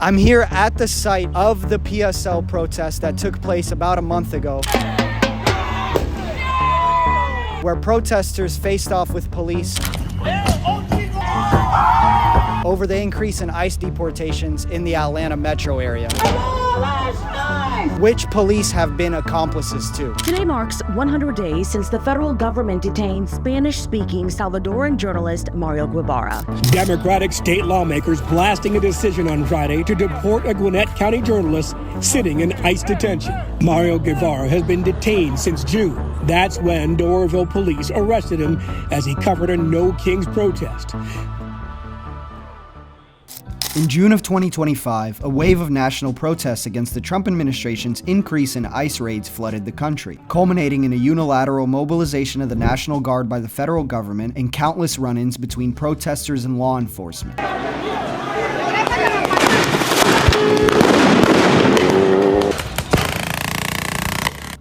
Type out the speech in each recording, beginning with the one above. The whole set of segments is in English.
I'm here at the site of the PSL protest that took place about a month ago, where protesters faced off with police over the increase in ICE deportations in the Atlanta metro area, which police have been accomplices to. Today marks 100 days since the federal government detained Spanish-speaking Salvadoran journalist Mario Guevara. Democratic state lawmakers blasting a decision on Friday to deport a Gwinnett County journalist sitting in ICE detention. Mario Guevara has been detained since June. That's when Doraville police arrested him as he covered a No Kings protest. In June of 2025, a wave of national protests against the Trump administration's increase in ICE raids flooded the country, culminating in a unilateral mobilization of the National Guard by the federal government and countless run-ins between protesters and law enforcement.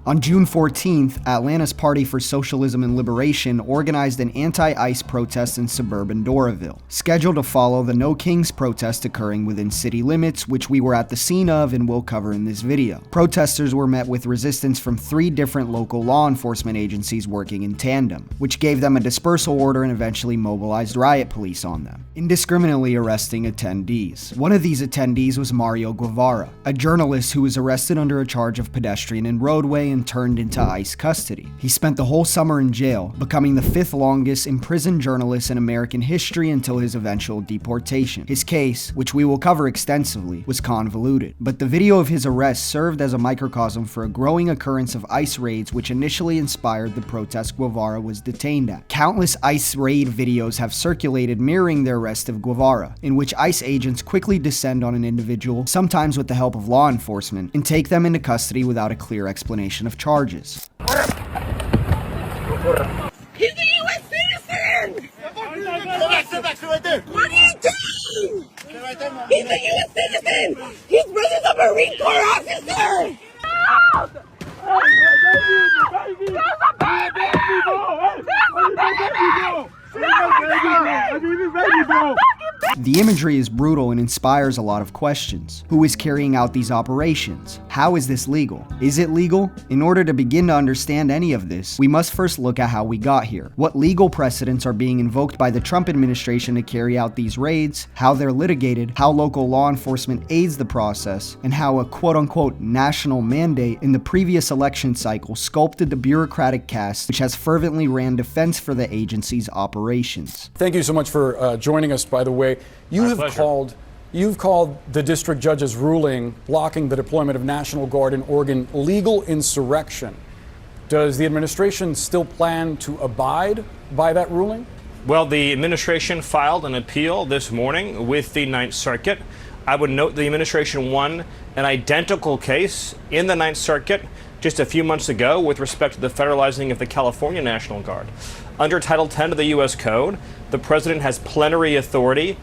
On June 14th, Atlanta's Party for Socialism and Liberation organized an anti-ICE protest in suburban Doraville, scheduled to follow the No Kings protest occurring within city limits, which we were at the scene of and will cover in this video. Protesters were met with resistance from 3 different local law enforcement agencies working in tandem, which gave them a dispersal order and eventually mobilized riot police on them, indiscriminately arresting attendees. One of these attendees was Mario Guevara, a journalist who was arrested under a charge of pedestrian and roadway and turned into ICE custody. He spent the whole summer in jail, becoming the 5th longest imprisoned journalist in American history until his eventual deportation. His case, which we will cover extensively, was convoluted, but the video of his arrest served as a microcosm for a growing occurrence of ICE raids which initially inspired the protest Guevara was detained at. Countless ICE raid videos have circulated mirroring the arrest of Guevara, in which ICE agents quickly descend on an individual, sometimes with the help of law enforcement, and take them into custody without a clear explanation of charges. He's a U.S. citizen! What are you doing? He's a U.S. citizen! He's bringing the Marine Corps officer! No! There's a baby! There's a baby! The imagery is brutal and inspires a lot of questions. Who is carrying out these operations? How is this legal? Is it legal? In order to begin to understand any of this, we must first look at how we got here. What legal precedents are being invoked by the Trump administration to carry out these raids, how they're litigated, how local law enforcement aids the process, and how a quote-unquote national mandate in the previous election cycle sculpted the bureaucratic caste which has fervently ran defense for the agency's operations. Thank you so much for joining us, by the way. You've called the district judge's ruling blocking the deployment of National Guard in Oregon legal insurrection. Does the administration still plan to abide by that ruling? Well, the administration filed an appeal this morning with the Ninth Circuit. I would note the administration won an identical case in the Ninth Circuit just a few months ago with respect to the federalizing of the California National Guard. Under Title 10 of the U.S. Code, the president has plenary authority.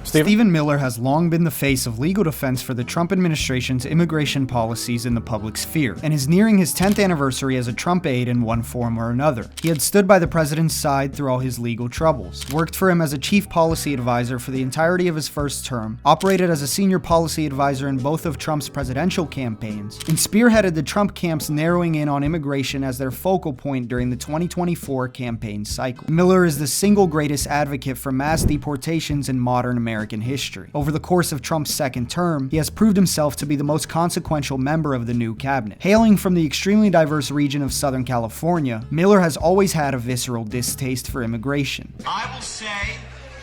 Stephen Miller has long been the face of legal defense for the Trump administration's immigration policies in the public sphere, and is nearing his 10th anniversary as a Trump aide in one form or another. He had stood by the president's side through all his legal troubles, worked for him as a chief policy advisor for the entirety of his first term, operated as a senior policy advisor in both of Trump's presidential campaigns, and spearheaded the Trump camps narrowing in on immigration as their focal point during the 2024 campaign cycle. Miller is the single greatest advocate for mass deportations in modern American history. Over the course of Trump's second term, he has proved himself to be the most consequential member of the new cabinet. Hailing from the extremely diverse region of Southern California, Miller has always had a visceral distaste for immigration. I will say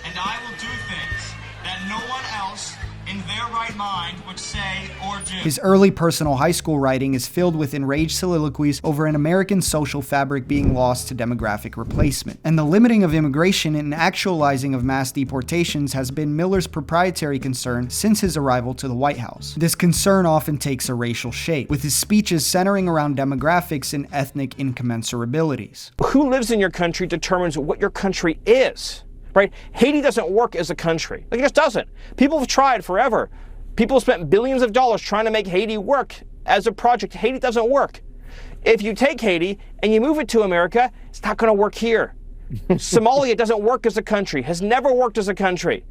and I will do things that no one else in their right mind would say or do. His early personal high school writing is filled with enraged soliloquies over an American social fabric being lost to demographic replacement. And the limiting of immigration and actualizing of mass deportations has been Miller's proprietary concern since his arrival to the White House. This concern often takes a racial shape, with his speeches centering around demographics and ethnic incommensurabilities. Who lives in your country determines what your country is. Right? Haiti doesn't work as a country. Like, it just doesn't. People have tried forever. People have spent billions of dollars trying to make Haiti work as a project. Haiti doesn't work. If you take Haiti and you move it to America, it's not going to work here. Somalia doesn't work as a country, has never worked as a country.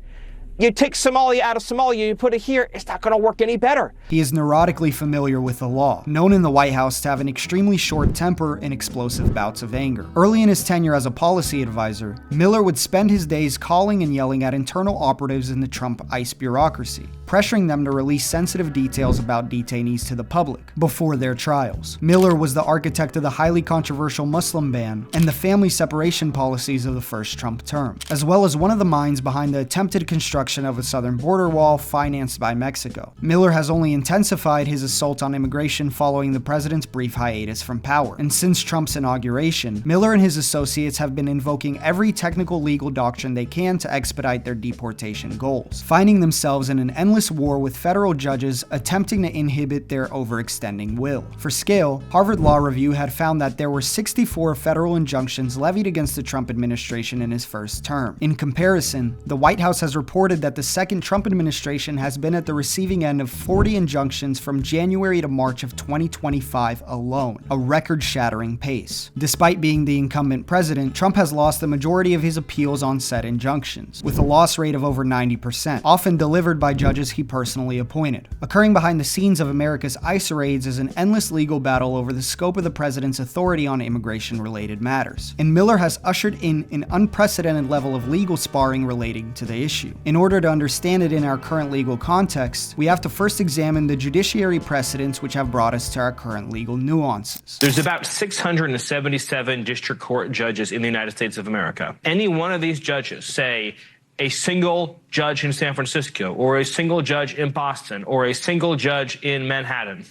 You take Somalia out of Somalia, you put it here, it's not going to work any better. He is neurotically familiar with the law, known in the White House to have an extremely short temper and explosive bouts of anger. Early in his tenure as a policy advisor, Miller would spend his days calling and yelling at internal operatives in the Trump ICE bureaucracy, pressuring them to release sensitive details about detainees to the public before their trials. Miller was the architect of the highly controversial Muslim ban and the family separation policies of the first Trump term, as well as one of the minds behind the attempted construction of a southern border wall financed by Mexico. Miller has only intensified his assault on immigration following the president's brief hiatus from power. And since Trump's inauguration, Miller and his associates have been invoking every technical legal doctrine they can to expedite their deportation goals, finding themselves in an endless war with federal judges attempting to inhibit their overextending will. For scale, Harvard Law Review had found that there were 64 federal injunctions levied against the Trump administration in his first term. In comparison, the White House has reported that the second Trump administration has been at the receiving end of 40 injunctions from January to March of 2025 alone, a record-shattering pace. Despite being the incumbent president, Trump has lost the majority of his appeals on said injunctions, with a loss rate of over 90%, often delivered by judges he personally appointed. Occurring behind the scenes of America's ICE raids is an endless legal battle over the scope of the president's authority on immigration-related matters, and Miller has ushered in an unprecedented level of legal sparring relating to the issue. In order to understand it in our current legal context, we have to first examine the judiciary precedents which have brought us to our current legal nuances. There's about 677 district court judges in the United States of America. Any one of these judges, say a single judge in San Francisco, or a single judge in Boston, or a single judge in Manhattan,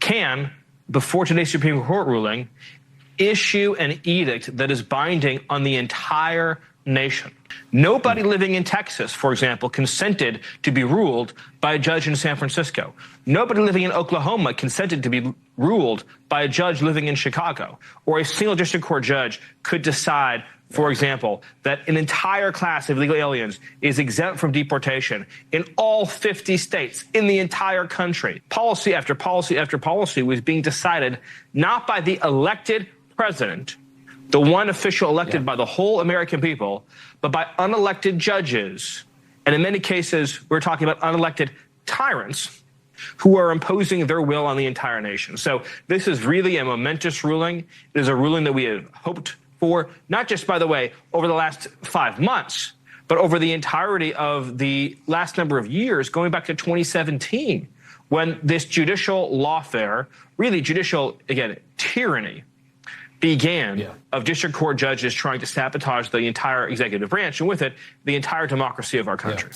can, before today's Supreme Court ruling, issue an edict that is binding on the entire nation. Nobody living in Texas, for example, consented to be ruled by a judge in San Francisco. Nobody living in Oklahoma consented to be ruled by a judge living in Chicago. Or a single district court judge could decide, for example, that an entire class of illegal aliens is exempt from deportation in all 50 states in the entire country. Policy after policy after policy was being decided not by the elected president, the one official elected by the whole American people, but by unelected judges. And in many cases, we're talking about unelected tyrants who are imposing their will on the entire nation. So this is really a momentous ruling. It is a ruling that we had hoped for, not just, by the way, over the last 5 months, but over the entirety of the last number of years, going back to 2017, when this judicial lawfare, really judicial, again, tyranny, began of district court judges trying to sabotage the entire executive branch, and with it, the entire democracy of our country.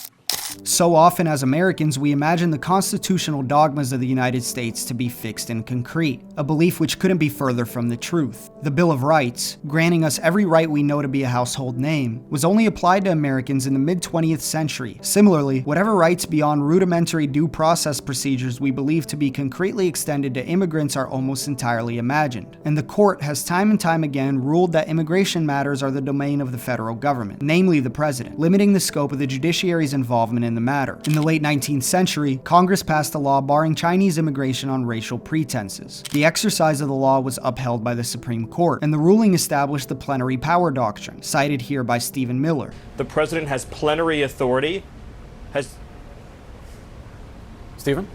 So often as Americans, we imagine the constitutional dogmas of the United States to be fixed and concrete, a belief which couldn't be further from the truth. The Bill of Rights, granting us every right we know to be a household name, was only applied to Americans in the mid-20th century. Similarly, whatever rights beyond rudimentary due process procedures we believe to be concretely extended to immigrants are almost entirely imagined. And the court has time and time again ruled that immigration matters are the domain of the federal government, namely the president, limiting the scope of the judiciary's involvement in the matter. In the late 19th century, Congress passed a law barring Chinese immigration on racial pretenses. The exercise of the law was upheld by the Supreme Court, and the ruling established the plenary power doctrine, cited here by Stephen Miller. The president has plenary authority. Stephen?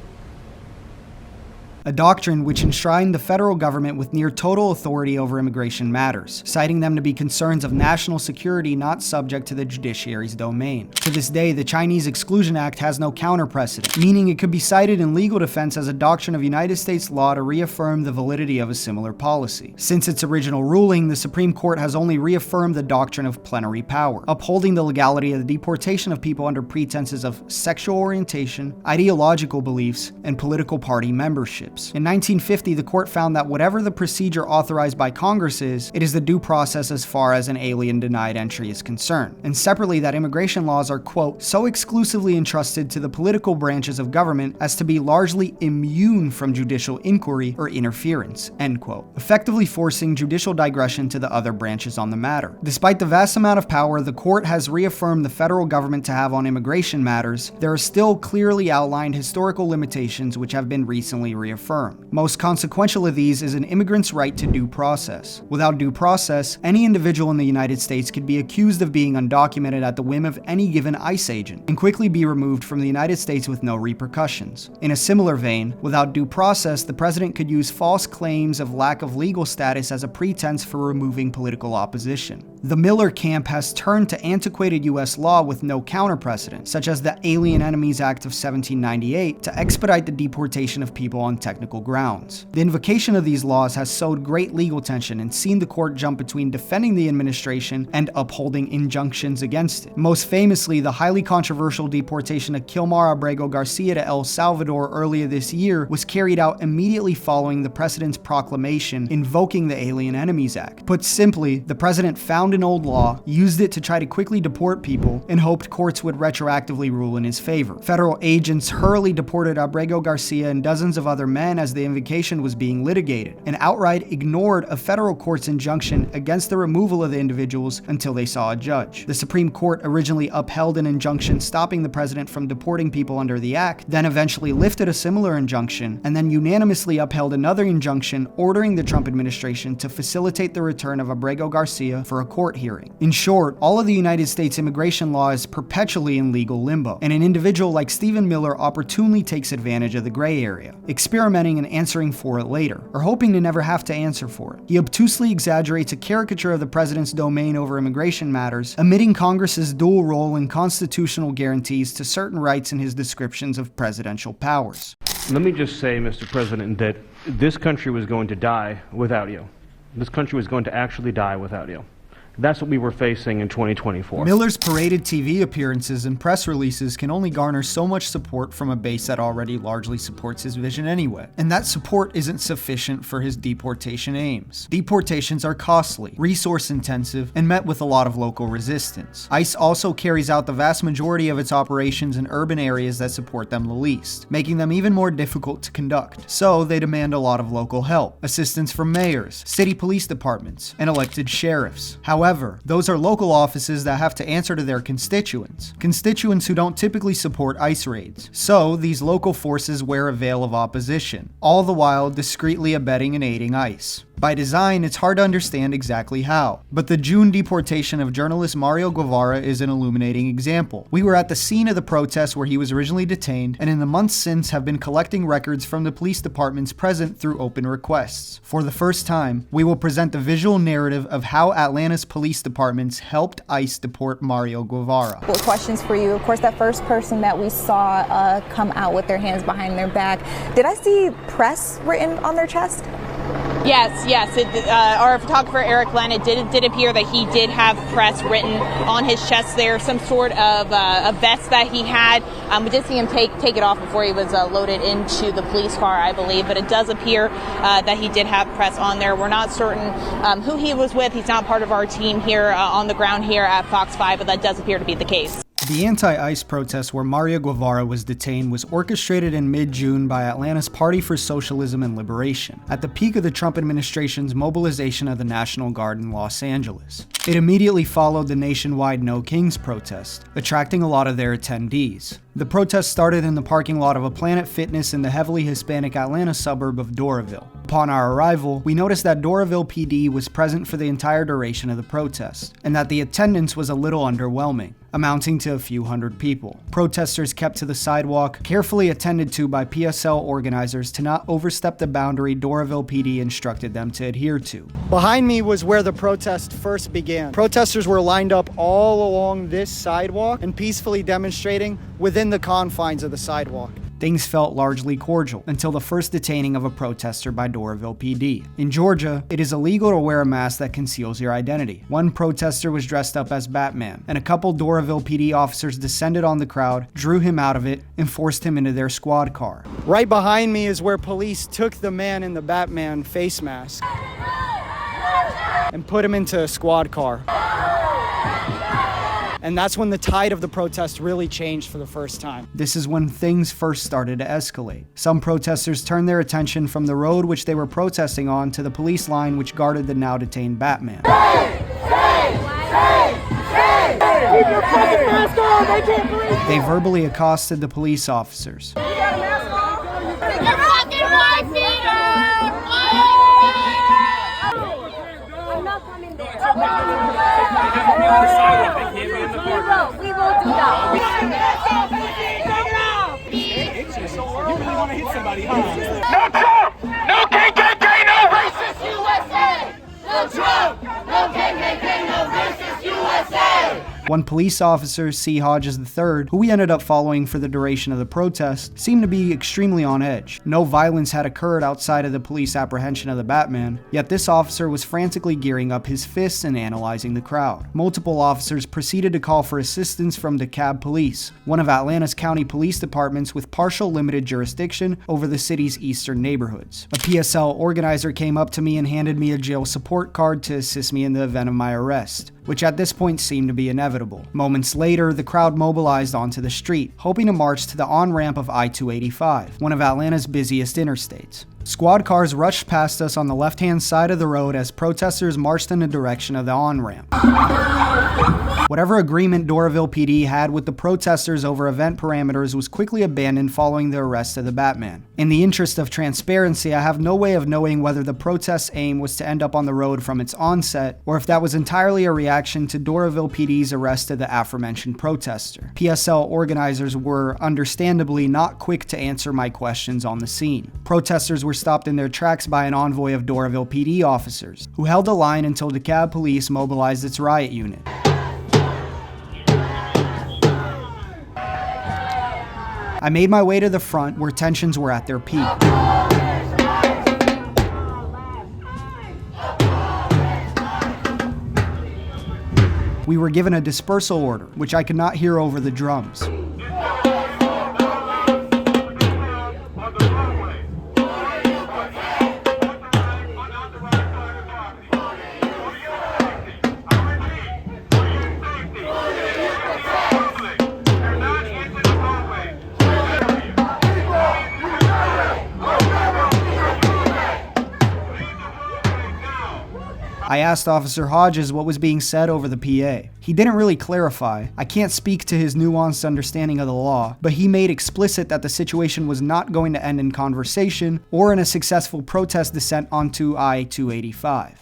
A doctrine which enshrined the federal government with near total authority over immigration matters, citing them to be concerns of national security not subject to the judiciary's domain. To this day, the Chinese Exclusion Act has no counter precedent, meaning it could be cited in legal defense as a doctrine of United States law to reaffirm the validity of a similar policy. Since its original ruling, the Supreme Court has only reaffirmed the doctrine of plenary power, upholding the legality of the deportation of people under pretenses of sexual orientation, ideological beliefs, and political party membership. In 1950, the court found that whatever the procedure authorized by Congress is, it is the due process as far as an alien denied entry is concerned. And separately, that immigration laws are, quote, so exclusively entrusted to the political branches of government as to be largely immune from judicial inquiry or interference, end quote, effectively forcing judicial digression to the other branches on the matter. Despite the vast amount of power the court has reaffirmed the federal government to have on immigration matters, there are still clearly outlined historical limitations which have been recently reaffirmed. affirmed. Most consequential of these is an immigrant's right to due process. Without due process, any individual in the United States could be accused of being undocumented at the whim of any given ICE agent and quickly be removed from the United States with no repercussions. In a similar vein, without due process, the president could use false claims of lack of legal status as a pretense for removing political opposition. The Miller camp has turned to antiquated U.S. law with no counter-precedent, such as the Alien Enemies Act of 1798, to expedite the deportation of people on technical grounds. The invocation of these laws has sowed great legal tension and seen the court jump between defending the administration and upholding injunctions against it. Most famously, the highly controversial deportation of Kilmar Abrego Garcia to El Salvador earlier this year was carried out immediately following the president's proclamation invoking the Alien Enemies Act. Put simply, the president found an old law, used it to try to quickly deport people, and hoped courts would retroactively rule in his favor. Federal agents hurriedly deported Abrego Garcia and dozens of other men as the invocation was being litigated, and outright ignored a federal court's injunction against the removal of the individuals until they saw a judge. The Supreme Court originally upheld an injunction stopping the president from deporting people under the act, then eventually lifted a similar injunction, and then unanimously upheld another injunction ordering the Trump administration to facilitate the return of Abrego Garcia for a court hearing. In short, all of the United States immigration law is perpetually in legal limbo, and an individual like Stephen Miller opportunely takes advantage of the gray area, experimenting and answering for it later, or hoping to never have to answer for it. He obtusely exaggerates a caricature of the president's domain over immigration matters, omitting Congress's dual role and constitutional guarantees to certain rights in his descriptions of presidential powers. Let me just say, Mr. President, that this country was going to die without you. This country was going to actually die without you. That's what we were facing in 2024. Miller's paraded TV appearances and press releases can only garner so much support from a base that already largely supports his vision anyway, and that support isn't sufficient for his deportation aims. Deportations are costly, resource-intensive, and met with a lot of local resistance. ICE also carries out the vast majority of its operations in urban areas that support them the least, making them even more difficult to conduct. So they demand a lot of local help, assistance from mayors, city police departments, and elected sheriffs. However, those are local offices that have to answer to their constituents who don't typically support ICE raids. So these local forces wear a veil of opposition, all the while discreetly abetting and aiding ICE. By design, it's hard to understand exactly how, but the June deportation of journalist Mario Guevara is an illuminating example. We were at the scene of the protest where he was originally detained, and in the months since have been collecting records from the police departments present through open requests. For the first time, we will present the visual narrative of how Atlanta's police departments helped ICE deport Mario Guevara. Well, questions for you. Of course, that first person that we saw come out with their hands behind their back, did I see press written on their chest? Yes. Our photographer, Eric Len, it did appear that he did have press written on his chest there, some sort of a vest that he had. We did see him take it off before he was loaded into the police car, I believe, but it does appear that he did have press on there. We're not certain who he was with. He's not part of our team here on the ground here at Fox 5, but that does appear to be the case. The anti-ICE protest where Mario Guevara was detained was orchestrated in mid-June by Atlanta's Party for Socialism and Liberation, at the peak of the Trump administration's mobilization of the National Guard in Los Angeles. It immediately followed the nationwide No Kings protest, attracting a lot of their attendees. The protest started in the parking lot of a Planet Fitness in the heavily Hispanic Atlanta suburb of Doraville. Upon our arrival, we noticed that Doraville PD was present for the entire duration of the protest, and that the attendance was a little underwhelming, amounting to a few hundred people. Protesters kept to the sidewalk, carefully attended to by PSL organizers to not overstep the boundary Doraville PD instructed them to adhere to. Behind me was where the protest first began. Protesters were lined up all along this sidewalk and peacefully demonstrating within the confines of the sidewalk. Things felt largely cordial until the first detaining of a protester by Doraville PD. In Georgia, it is illegal to wear a mask that conceals your identity. One protester was dressed up as Batman, and a couple Doraville PD officers descended on the crowd, drew him out of it, and forced him into their squad car. Right behind me is where police took the man in the Batman face mask and put him into a squad car. And that's when the tide of the protest really changed for the first time. This is when things first started to escalate. Some protesters turned their attention from the road which they were protesting on to the police line which guarded the now detained Batman. Keep your fucking mask on! They can't breathe! They verbally accosted the police officers. You got a mask on? Your fucking wife We will do that. No Trump! No KKK! No racist USA! No Trump! No KKK! No racist USA! One police officer, C. Hodges III, who we ended up following for the duration of the protest, seemed to be extremely on edge. No violence had occurred outside of the police apprehension of the Batman, yet this officer was frantically gearing up his fists and analyzing the crowd. Multiple officers proceeded to call for assistance from DeKalb Police, one of Atlanta's county police departments with partial limited jurisdiction over the city's eastern neighborhoods. A PSL organizer came up to me and handed me a jail support card to assist me in the event of my arrest, which at this point seemed to be inevitable. Moments later, the crowd mobilized onto the street, hoping to march to the on-ramp of I-285, one of Atlanta's busiest interstates. Squad cars rushed past us on the left-hand side of the road as protesters marched in the direction of the on-ramp. Whatever agreement Doraville PD had with the protesters over event parameters was quickly abandoned following the arrest of the Batman. In the interest of transparency, I have no way of knowing whether the protest's aim was to end up on the road from its onset, or if that was entirely a reaction to Doraville PD's arrest of the aforementioned protester. PSL organizers were, understandably, not quick to answer my questions on the scene. Protesters were stopped in their tracks by an envoy of Doraville PD officers, who held the line until DeKalb Police mobilized its riot unit. I made my way to the front where tensions were at their peak. We were given a dispersal order, which I could not hear over the drums. I asked Officer Hodges what was being said over the PA. He didn't really clarify. I can't speak to his nuanced understanding of the law, but he made explicit that the situation was not going to end in conversation or in a successful protest descent onto I-285.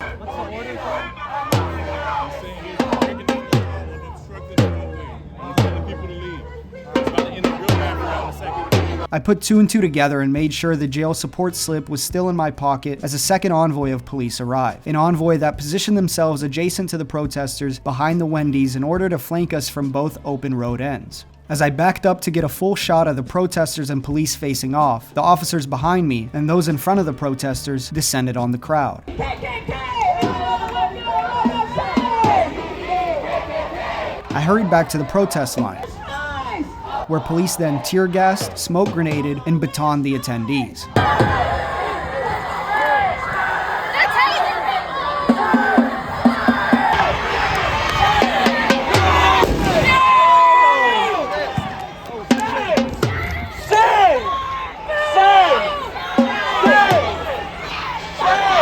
I put two and two together and made sure the jail support slip was still in my pocket as a second envoy of police arrived. An envoy that positioned themselves adjacent to the protesters behind the Wendy's in order to flank us from both open road ends. As I backed up to get a full shot of the protesters and police facing off, the officers behind me and those in front of the protesters descended on the crowd. I hurried back to the protest line, where police then tear gassed, smoke grenaded, and batoned the attendees.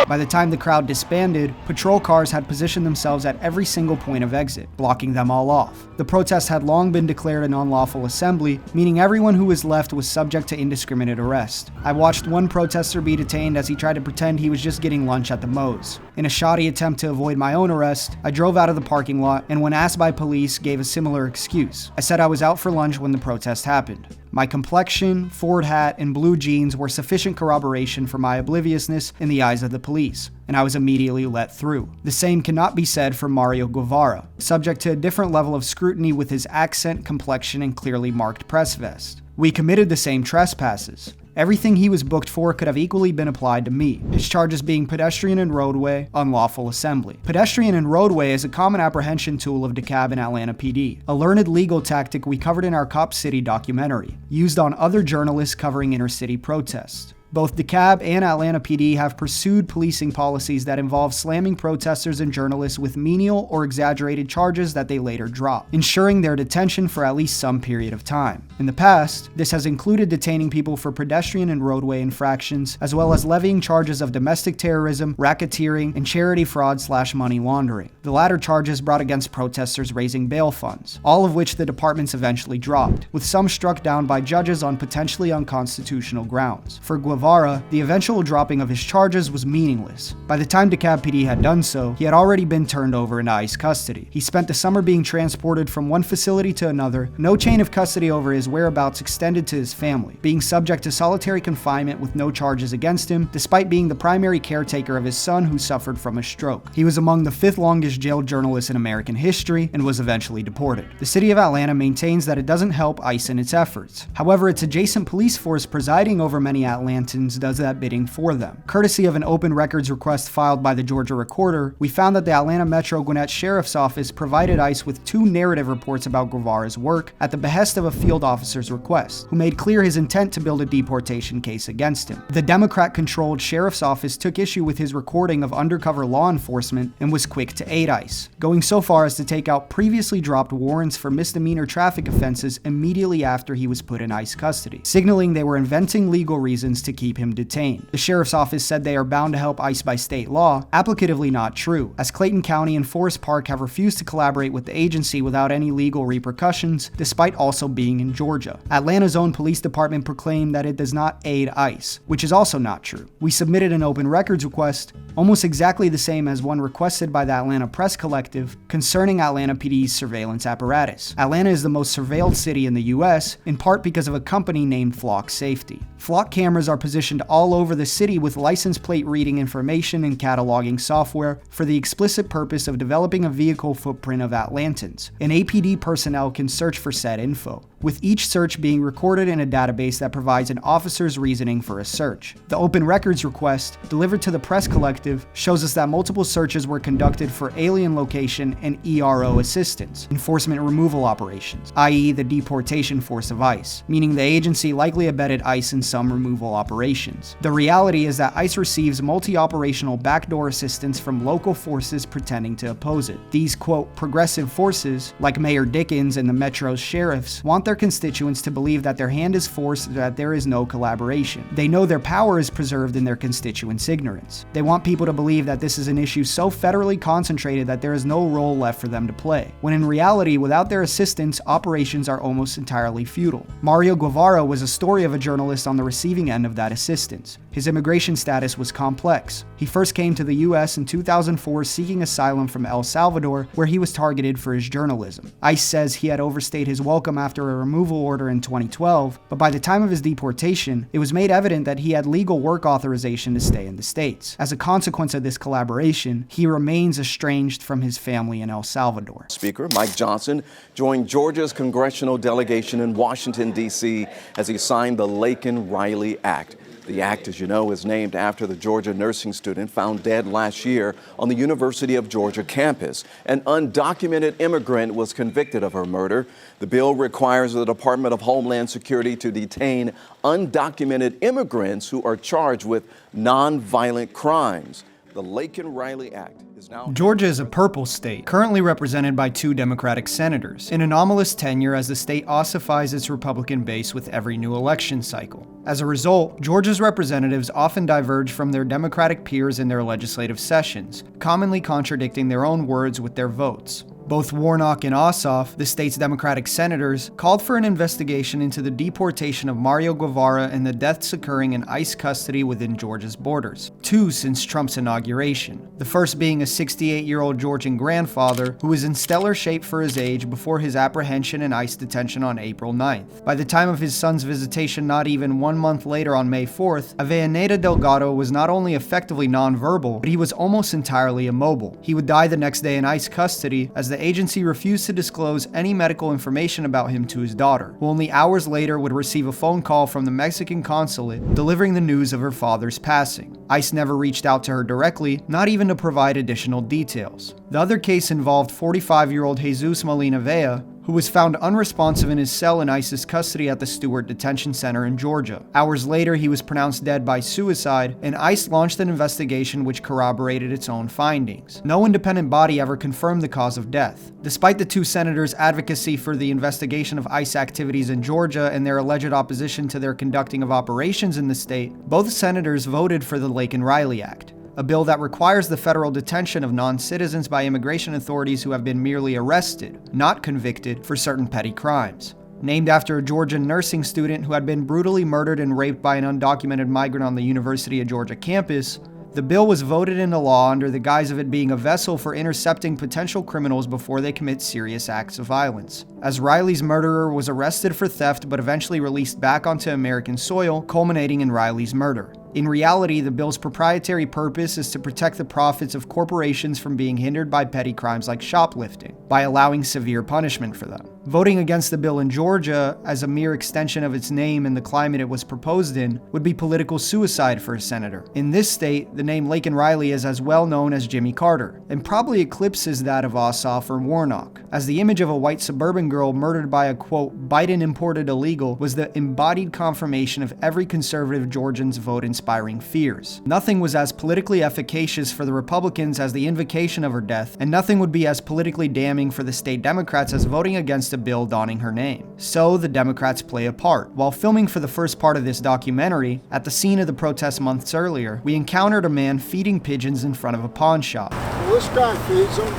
By the time the crowd disbanded, patrol cars had positioned themselves at every single point of exit, blocking them all off. The protest had long been declared an unlawful assembly, meaning everyone who was left was subject to indiscriminate arrest. I watched one protester be detained as he tried to pretend he was just getting lunch at the Moe's. In a shoddy attempt to avoid my own arrest, I drove out of the parking lot and when asked by police, gave a similar excuse. I said I was out for lunch when the protest happened. My complexion, Ford hat, and blue jeans were sufficient corroboration for my obliviousness in the eyes of the police, and I was immediately let through. The same cannot be said for Mario Guevara, subject to a different level of scrutiny with his accent, complexion, and clearly marked press vest. We committed the same trespasses. Everything he was booked for could have equally been applied to me, his charges being pedestrian and roadway, unlawful assembly. Pedestrian and roadway is a common apprehension tool of DeKalb and Atlanta PD, a learned legal tactic we covered in our Cop City documentary, used on other journalists covering inner-city protests. Both DeKalb and Atlanta PD have pursued policing policies that involve slamming protesters and journalists with menial or exaggerated charges that they later drop, ensuring their detention for at least some period of time. In the past, this has included detaining people for pedestrian and roadway infractions, as well as levying charges of domestic terrorism, racketeering, and charity fraud/money laundering. The latter charges brought against protesters raising bail funds, all of which the departments eventually dropped, with some struck down by judges on potentially unconstitutional grounds. For Guevara Guevara, the eventual dropping of his charges was meaningless. By the time DeKalb PD had done so, he had already been turned over into ICE custody. He spent the summer being transported from one facility to another, no chain of custody over his whereabouts extended to his family, being subject to solitary confinement with no charges against him, despite being the primary caretaker of his son who suffered from a stroke. He was among the 5th longest jailed journalists in American history and was eventually deported. The city of Atlanta maintains that it doesn't help ICE in its efforts. However, its adjacent police force presiding over many Atlantans does that bidding for them. Courtesy of an open records request filed by the Georgia Recorder, we found that the Atlanta Metro Gwinnett Sheriff's Office provided ICE with 2 narrative reports about Guevara's work at the behest of a field officer's request, who made clear his intent to build a deportation case against him. The Democrat-controlled Sheriff's Office took issue with his recording of undercover law enforcement and was quick to aid ICE, going so far as to take out previously dropped warrants for misdemeanor traffic offenses immediately after he was put in ICE custody, signaling they were inventing legal reasons to keep him detained. The Sheriff's Office said they are bound to help ICE by state law, applicatively not true, as Clayton County and Forest Park have refused to collaborate with the agency without any legal repercussions, despite also being in Georgia. Atlanta's own police department proclaimed that it does not aid ICE, which is also not true. We submitted an open records request, almost exactly the same as one requested by the Atlanta Press Collective, concerning Atlanta PD's surveillance apparatus. Atlanta is the most surveilled city in the US, in part because of a company named Flock Safety. Flock cameras are positioned all over the city with license plate reading information and cataloging software for the explicit purpose of developing a vehicle footprint of Atlantans. And APD personnel can search for said info, with each search being recorded in a database that provides an officer's reasoning for a search. The open records request, delivered to the Press Collective, shows us that multiple searches were conducted for alien location and ERO assistance, enforcement removal operations, i.e. the deportation force of ICE, meaning the agency likely abetted ICE in some removal operations. The reality is that ICE receives multi-operational backdoor assistance from local forces pretending to oppose it. These, quote, progressive forces, like Mayor Dickens and the Metro's sheriffs, want their constituents to believe that their hand is forced and that there is no collaboration. They know their power is preserved in their constituents' ignorance. They want people to believe that this is an issue so federally concentrated that there is no role left for them to play, when in reality, without their assistance, operations are almost entirely futile. Mario Guevara was a story of a journalist on the receiving end of that assistance. His immigration status was complex. He first came to the US in 2004 seeking asylum from El Salvador, where he was targeted for his journalism. ICE says he had overstayed his welcome after a removal order in 2012, but by the time of his deportation, it was made evident that he had legal work authorization to stay in the States. As a consequence of this collaboration, he remains estranged from his family in El Salvador. Speaker Mike Johnson joined Georgia's congressional delegation in Washington, D.C. as he signed the Laken-Riley Act. The act, as you know, is named after the Georgia nursing student found dead last year on the University of Georgia campus. An undocumented immigrant was convicted of her murder. The bill requires the Department of Homeland Security to detain undocumented immigrants who are charged with nonviolent crimes. The Laken-Riley Act is now... Georgia is a purple state, currently represented by 2 Democratic senators, an anomalous tenure as the state ossifies its Republican base with every new election cycle. As a result, Georgia's representatives often diverge from their Democratic peers in their legislative sessions, commonly contradicting their own words with their votes. Both Warnock and Ossoff, the state's Democratic senators, called for an investigation into the deportation of Mario Guevara and the deaths occurring in ICE custody within Georgia's borders, 2 since Trump's inauguration. The first being a 68-year-old Georgian grandfather who was in stellar shape for his age before his apprehension and ICE detention on April 9th. By the time of his son's visitation not even 1 month later on May 4th, Avellaneda Delgado was not only effectively nonverbal, but he was almost entirely immobile. He would die the next day in ICE custody as the agency refused to disclose any medical information about him to his daughter, who only hours later would receive a phone call from the Mexican consulate delivering the news of her father's passing. ICE never reached out to her directly, not even to provide additional details. The other case involved 45-year-old Jesus Molina Vea, who was found unresponsive in his cell in ICE's custody at the Stewart Detention Center in Georgia. Hours later, he was pronounced dead by suicide, and ICE launched an investigation which corroborated its own findings. No independent body ever confirmed the cause of death. Despite the 2 senators' advocacy for the investigation of ICE activities in Georgia and their alleged opposition to their conducting of operations in the state, both senators voted for the Laken-Riley Act, a bill that requires the federal detention of non-citizens by immigration authorities who have been merely arrested, not convicted, for certain petty crimes. Named after a Georgian nursing student who had been brutally murdered and raped by an undocumented migrant on the University of Georgia campus, the bill was voted into law under the guise of it being a vessel for intercepting potential criminals before they commit serious acts of violence. As Riley's murderer was arrested for theft but eventually released back onto American soil, culminating in Riley's murder. In reality, the bill's proprietary purpose is to protect the profits of corporations from being hindered by petty crimes like shoplifting, by allowing severe punishment for them. Voting against the bill in Georgia, as a mere extension of its name and the climate it was proposed in, would be political suicide for a senator. In this state, the name Laken Riley is as well known as Jimmy Carter, and probably eclipses that of Ossoff or Warnock, as the image of a white suburban girl murdered by a, quote, Biden-imported illegal was the embodied confirmation of every conservative Georgian's vote-inspiring fears. Nothing was as politically efficacious for the Republicans as the invocation of her death, and nothing would be as politically damning for the state Democrats as voting against a bill donning her name. So the Democrats play a part. While filming for the first part of this documentary, at the scene of the protest months earlier, we encountered a man feeding pigeons in front of a pawn shop. Well, this guy feeds them.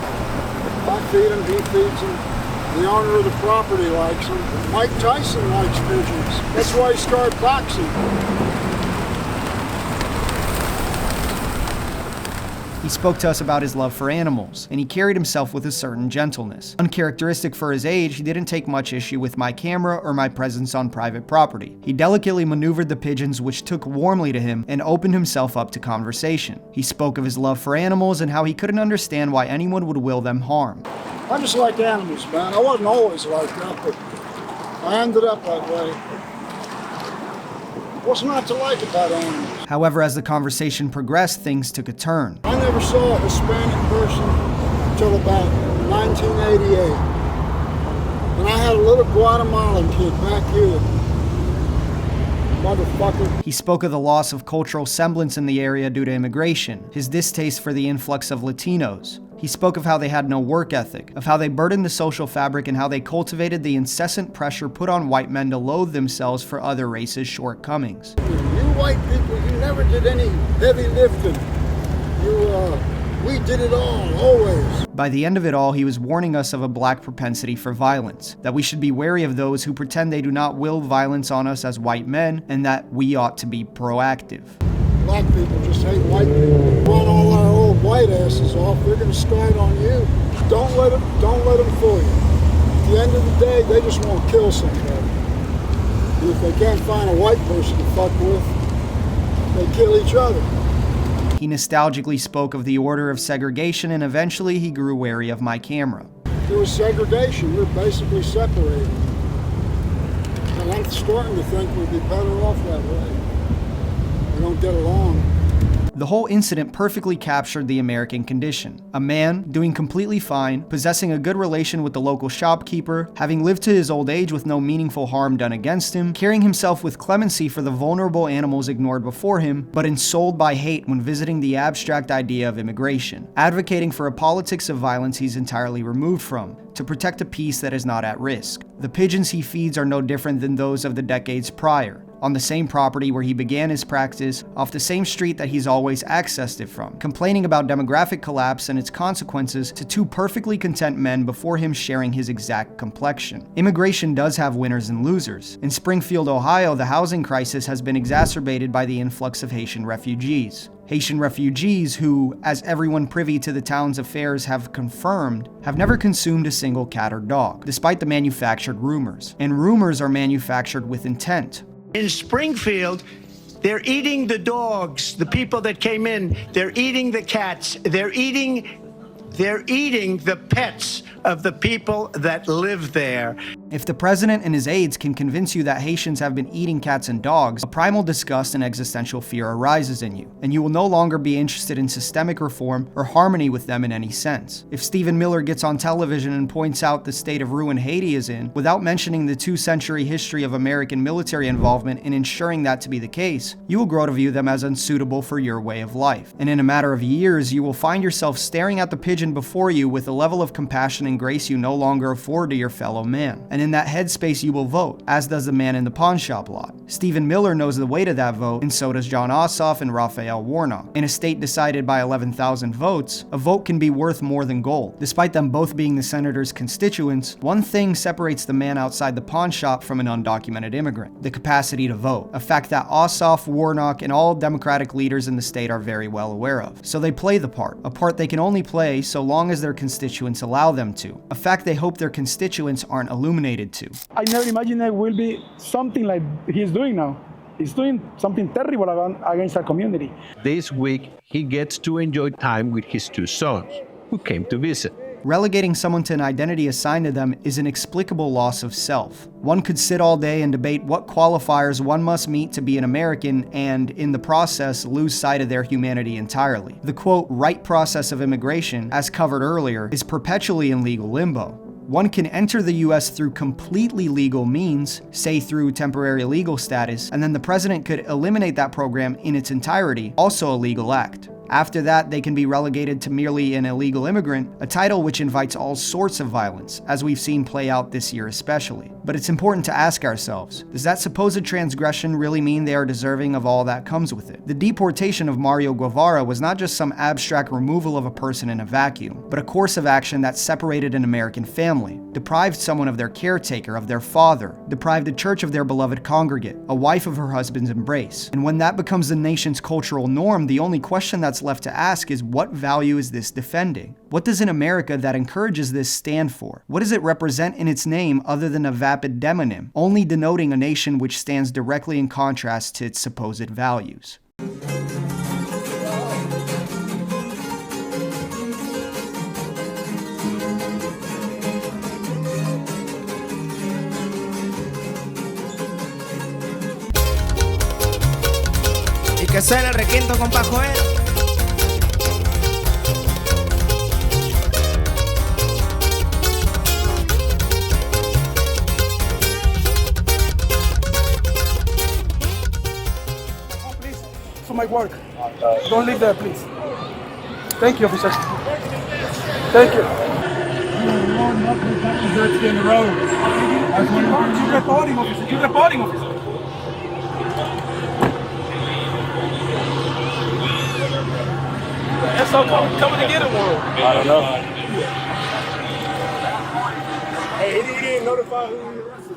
I feed him, he feeds them. The owner of the property likes them. Mike Tyson likes pigeons. That's why he started boxing. He spoke to us about his love for animals, and he carried himself with a certain gentleness. Uncharacteristic for his age, he didn't take much issue with my camera or my presence on private property. He delicately maneuvered the pigeons, which took warmly to him, and opened himself up to conversation. He spoke of his love for animals and how he couldn't understand why anyone would will them harm. I just like animals, man. I wasn't always like that, but I ended up that way. What's not to like about animals? However, as the conversation progressed, things took a turn. I never saw a Hispanic person until about 1988. And I had a little Guatemalan kid back here. Motherfucker. He spoke of the loss of cultural semblance in the area due to immigration, his distaste for the influx of Latinos. He spoke of how they had no work ethic, of how they burdened the social fabric, and how they cultivated the incessant pressure put on white men to loathe themselves for other races' shortcomings. You white people, you never did any heavy lifting. We did it all, always. By the end of it all, he was warning us of a black propensity for violence, that we should be wary of those who pretend they do not will violence on us as white men, and that we ought to be proactive. Black people just hate white people. Run all our old white asses off. They're going to start on you. Don't let them fool you. At the end of the day, they just want to kill somebody. And if they can't find a white person to fuck with, they kill each other. He nostalgically spoke of the order of segregation, and eventually he grew wary of my camera. There was segregation. We're basically separated. And I'm starting to think we'd be better off that way. We don't get along. The whole incident perfectly captured the American condition. A man doing completely fine, possessing a good relation with the local shopkeeper, having lived to his old age with no meaningful harm done against him, carrying himself with clemency for the vulnerable animals ignored before him, but ensouled by hate when visiting the abstract idea of immigration, advocating for a politics of violence he's entirely removed from, to protect a peace that is not at risk. The pigeons he feeds are no different than those of the decades prior, on the same property where he began his practice, off the same street that he's always accessed it from, complaining about demographic collapse and its consequences to two perfectly content men before him sharing his exact complexion. Immigration does have winners and losers. In Springfield, Ohio, the housing crisis has been exacerbated by the influx of Haitian refugees. Haitian refugees who, as everyone privy to the town's affairs have confirmed, have never consumed a single cat or dog, despite the manufactured rumors. And rumors are manufactured with intent. In Springfield, they're eating the dogs, the people that came in. They're eating the cats. They're eating the pets of the people that live there. If the president and his aides can convince you that Haitians have been eating cats and dogs, a primal disgust and existential fear arises in you, and you will no longer be interested in systemic reform or harmony with them in any sense. If Stephen Miller gets on television and points out the state of ruin Haiti is in, without mentioning the 2-century history of American military involvement in ensuring that to be the case, you will grow to view them as unsuitable for your way of life. And in a matter of years, you will find yourself staring at the pigeon before you with a level of compassion and grace you no longer afford to your fellow man. And in that headspace you will vote, as does the man in the pawn shop lot. Stephen Miller knows the weight of that vote, and so does John Ossoff and Raphael Warnock. In a state decided by 11,000 votes, a vote can be worth more than gold. Despite them both being the senator's constituents, one thing separates the man outside the pawn shop from an undocumented immigrant: the capacity to vote, a fact that Ossoff, Warnock, and all Democratic leaders in the state are very well aware of. So they play the part, a part they can only play so long as their constituents allow them to, a fact they hope their constituents aren't illuminated to. I never imagined there will be something like he's doing now. He's doing something terrible against our community. This week, he gets to enjoy time with his two sons, who came to visit. Relegating someone to an identity assigned to them is an inexplicable loss of self. One could sit all day and debate what qualifiers one must meet to be an American and, in the process, lose sight of their humanity entirely. The quote, right process of immigration, as covered earlier, is perpetually in legal limbo. One can enter the US through completely legal means, say through temporary legal status, and then the president could eliminate that program in its entirety, also a legal act. After that, they can be relegated to merely an illegal immigrant, a title which invites all sorts of violence, as we've seen play out this year especially. But it's important to ask ourselves, does that supposed transgression really mean they are deserving of all that comes with it? The deportation of Mario Guevara was not just some abstract removal of a person in a vacuum, but a course of action that separated an American family, deprived someone of their caretaker, of their father, deprived a church of their beloved congregate, a wife of her husband's embrace. And when that becomes the nation's cultural norm, the only question that's left to ask is, what value is this defending? What does an America that encourages this stand for? What does it represent in its name other than a vapid demonym, only denoting a nation which stands directly in contrast to its supposed values? Y que suena el requinto, compa Joel. For my work. Don't leave there, please. Thank you, officer. Thank you. Dirty in the road. You reporting, officer. You reporting, officer. That's so coming to get him, or? I don't know. Hey, he didn't notify who he arrested.